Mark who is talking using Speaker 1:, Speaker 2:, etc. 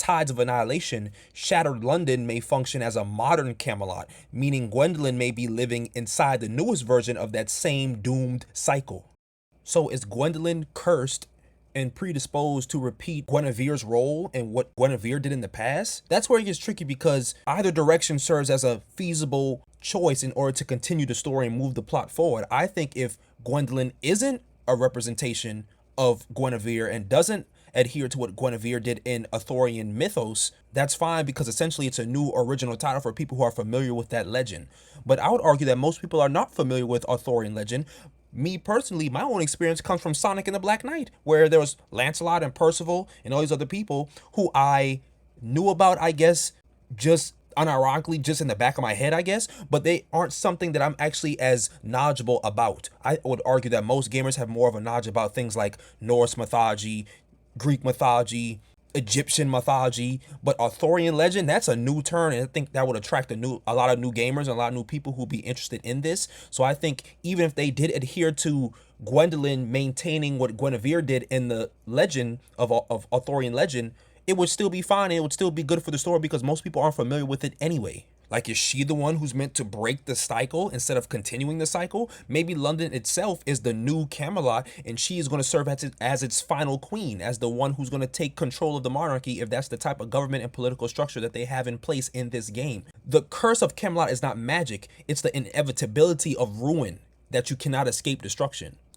Speaker 1: tides of annihilation, shattered London may function as a modern Camelot, meaning Gwendolyn may be living inside the newest version of that same doomed cycle. So is Gwendolyn cursed and predisposed to repeat Guinevere's role and what Guinevere did in the past? That's where it gets tricky, because either direction serves as a feasible choice in order to continue the story and move the plot forward. I think if Gwendolyn isn't a representation of Guinevere and doesn't adhere to what Guinevere did in Arthurian mythos, that's fine, because essentially it's a new original title for people who are familiar with that legend. But I would argue that most people are not familiar with Arthurian legend. Me personally, my own experience comes from Sonic and the Black Knight, where there was Lancelot and Percival and all these other people who I knew about, I guess, just unironically, just in the back of my head, I guess, but they aren't something that I'm actually as knowledgeable about. I would argue that most gamers have more of a knowledge about things like Norse mythology, Greek mythology, Egyptian mythology, but Arthurian legend, that's a new turn, and I think that would attract a lot of new gamers and a lot of new people who'll be interested in this. So I think even if they did adhere to Gwendolyn maintaining what Guinevere did in the legend of Arthurian legend, it would still be fine, and it would still be good for the story, because most people aren't familiar with it anyway. Like, is she the one who's meant to break the cycle instead of continuing the cycle? Maybe London itself is the new Camelot, and she is going to serve as its final queen, as the one who's going to take control of the monarchy, if that's the type of government and political structure that they have in place in this game. The curse of Camelot is not magic, it's the inevitability of ruin, that you cannot escape destruction.